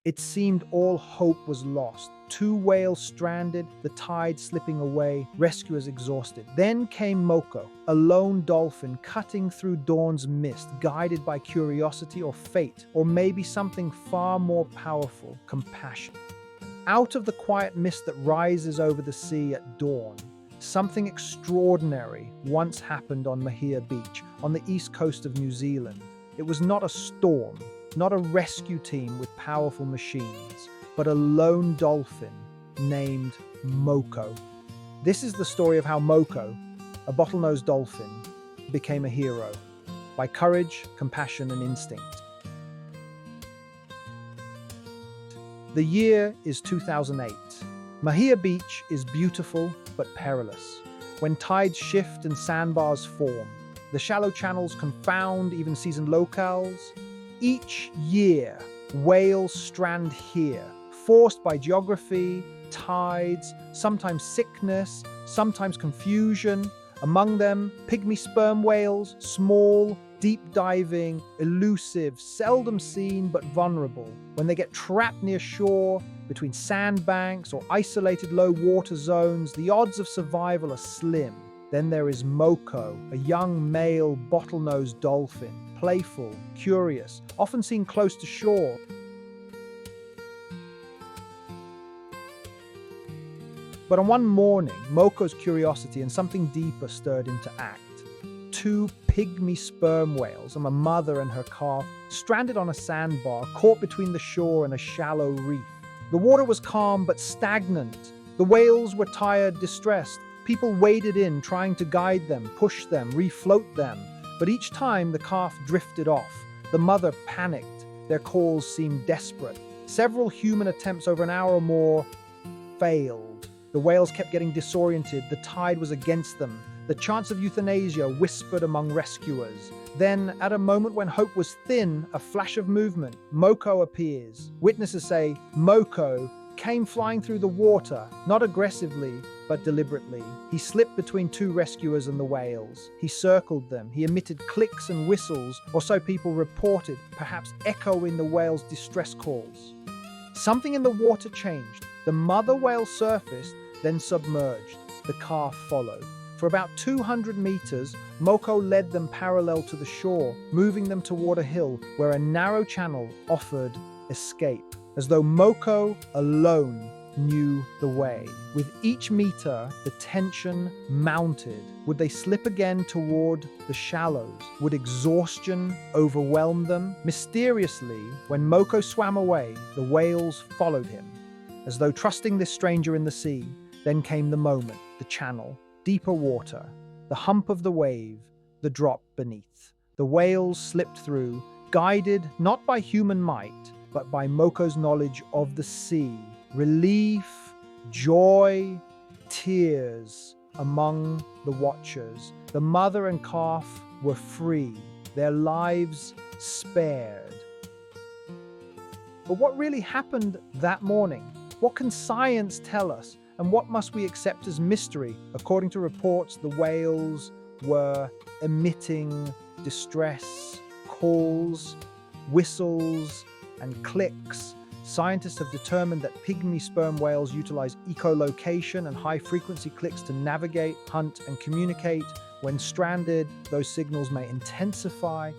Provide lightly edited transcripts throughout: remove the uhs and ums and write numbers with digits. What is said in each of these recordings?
It seemed all hope was lost. Two whales stranded, the tide slipping away, rescuers exhausted. Then came Moko, a lone dolphin cutting through dawn's mist, guided by curiosity or fate, or maybe something far more powerful, compassion. Out of the quiet mist that rises over the sea at dawn, something extraordinary once happened on Mahia Beach, on the east coast of New Zealand. It was not a storm, not a rescue team with powerful machines, but a lone dolphin named Moko. This is the story of how Moko, a bottlenose dolphin, became a hero by courage, compassion, and instinct. The year is 2008. Mahia Beach is beautiful but perilous. When tides shift and sandbars form, the shallow channels confound even seasoned locals. Each year, whales strand here, forced by geography, tides, sometimes sickness, sometimes confusion. Among them, pygmy sperm whales, small, deep-diving, elusive, seldom seen but vulnerable. When they get trapped near shore, between sandbanks or isolated low water zones, the odds of survival are slim. Then there is Moko, a young male bottlenose dolphin, playful, curious, often seen close to shore. But on one morning, Moko's curiosity and something deeper stirred him to act. Two pygmy sperm whales, a mother and her calf, stranded on a sandbar, caught between the shore and a shallow reef. The water was calm but stagnant. The whales were tired, distressed. People waded in, trying to guide them, push them, refloat them. But each time the calf drifted off. The mother panicked. Their calls seemed desperate. Several human attempts over an hour or more failed. The whales kept getting disoriented. The tide was against them. The chants of euthanasia whispered among rescuers. Then, at a moment when hope was thin, a flash of movement, Moko appears. Witnesses say Moko came flying through the water, not aggressively, but deliberately. He slipped between two rescuers and the whales. He circled them. He emitted clicks and whistles, or so people reported, perhaps echoing the whales' distress calls. Something in the water changed. The mother whale surfaced, then submerged. The calf followed. For about 200 meters, Moko led them parallel to the shore, moving them toward a hill where a narrow channel offered escape, as though Moko alone knew the way. With each meter, the tension mounted. Would they slip again toward the shallows? Would exhaustion overwhelm them? Mysteriously, when Moko swam away, the whales followed him, as though trusting this stranger in the sea. Then came the moment, the channel, deeper water, the hump of the wave, the drop beneath. The whales slipped through, guided not by human might, but by Moko's knowledge of the sea. Relief, joy, tears among the watchers. The mother and calf were free, their lives spared. But what really happened that morning? What can science tell us? And what must we accept as mystery? According to reports, the whales were emitting distress calls, whistles, and clicks. Scientists have determined that pygmy sperm whales utilize echolocation and high-frequency clicks to navigate, hunt, and communicate. When stranded, those signals may intensify.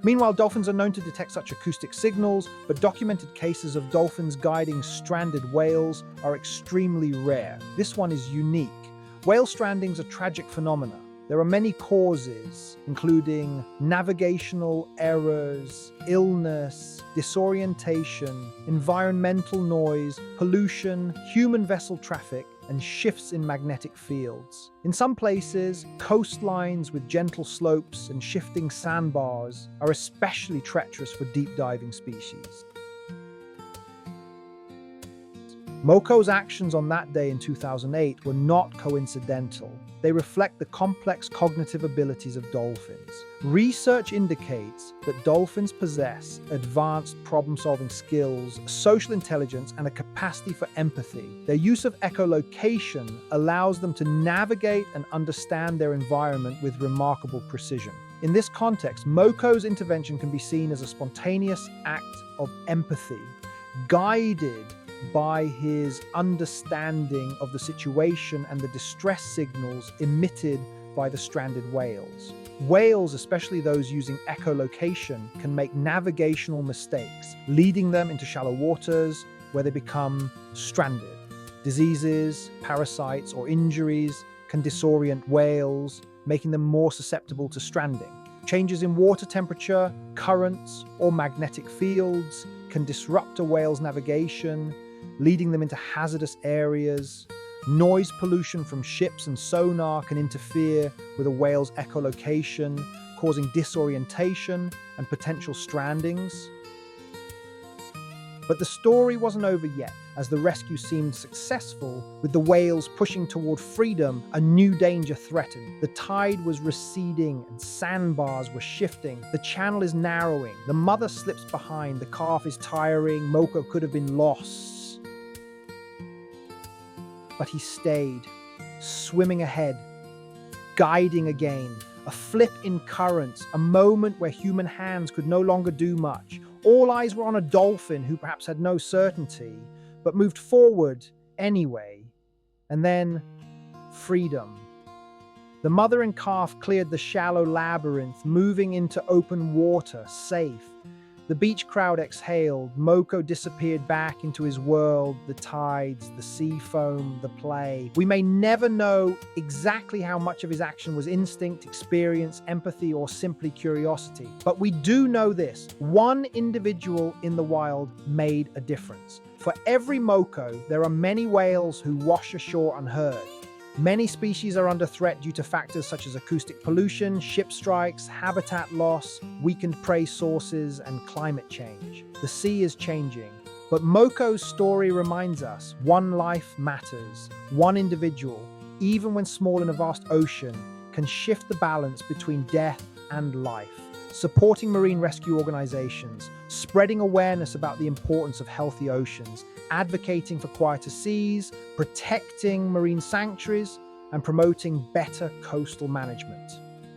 Meanwhile, dolphins are known to detect such acoustic signals, but documented cases of dolphins guiding stranded whales are extremely rare. This one is unique. Whale strandings are tragic phenomena. There are many causes, including navigational errors, illness, disorientation, environmental noise, pollution, human vessel traffic, and shifts in magnetic fields. In some places, coastlines with gentle slopes and shifting sandbars are especially treacherous for deep-diving species. Moko's actions on that day in 2008 were not coincidental. They reflect the complex cognitive abilities of dolphins. Research indicates that dolphins possess advanced problem-solving skills, social intelligence, and a capacity for empathy. Their use of echolocation allows them to navigate and understand their environment with remarkable precision. In this context, Moko's intervention can be seen as a spontaneous act of empathy, guided by his understanding of the situation and the distress signals emitted by the stranded whales. Whales, especially those using echolocation, can make navigational mistakes, leading them into shallow waters where they become stranded. Diseases, parasites, or injuries can disorient whales, making them more susceptible to stranding. Changes in water temperature, currents, or magnetic fields can disrupt a whale's navigation, leading them into hazardous areas. Noise pollution from ships and sonar can interfere with a whale's echolocation, causing disorientation and potential strandings. But the story wasn't over yet. As the rescue seemed successful, with the whales pushing toward freedom, a new danger threatened. The tide was receding and sandbars were shifting. The channel is narrowing. The mother slips behind. The calf is tiring. Moko could have been lost. But he stayed, swimming ahead, guiding again. A flip in currents, a moment where human hands could no longer do much. All eyes were on a dolphin who perhaps had no certainty, but moved forward anyway. And then, freedom. The mother and calf cleared the shallow labyrinth, moving into open water, safe. The beach crowd exhaled. Moko disappeared back into his world, the tides, the sea foam, the play. We may never know exactly how much of his action was instinct, experience, empathy, or simply curiosity. But we do know this: one individual in the wild made a difference. For every Moko, there are many whales who wash ashore unheard. Many species are under threat due to factors such as acoustic pollution, ship strikes, habitat loss, weakened prey sources, and climate change. The sea is changing, but Moko's story reminds us one life matters. One individual, even when small in a vast ocean, can shift the balance between death and life. Supporting marine rescue organizations, spreading awareness about the importance of healthy oceans, advocating for quieter seas, protecting marine sanctuaries, and promoting better coastal management.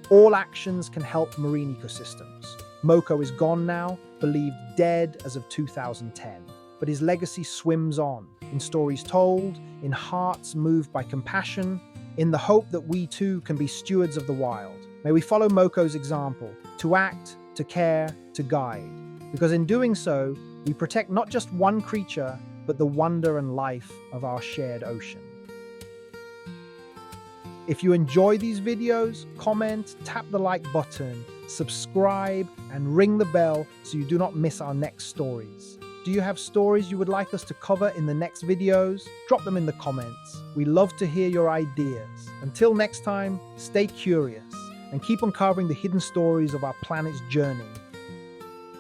All actions can help marine ecosystems. Moko is gone now, believed dead as of 2010, but his legacy swims on, in stories told, in hearts moved by compassion, in the hope that we too can be stewards of the wild. May we follow Moko's example, to act, to care, to guide, because in doing so, we protect not just one creature, but the wonder and life of our shared ocean. If you enjoy these videos, comment, tap the like button, subscribe, and ring the bell so you do not miss our next stories. Do you have stories you would like us to cover in the next videos? Drop them in the comments. We love to hear your ideas. Until next time, stay curious and keep uncovering the hidden stories of our planet's journey.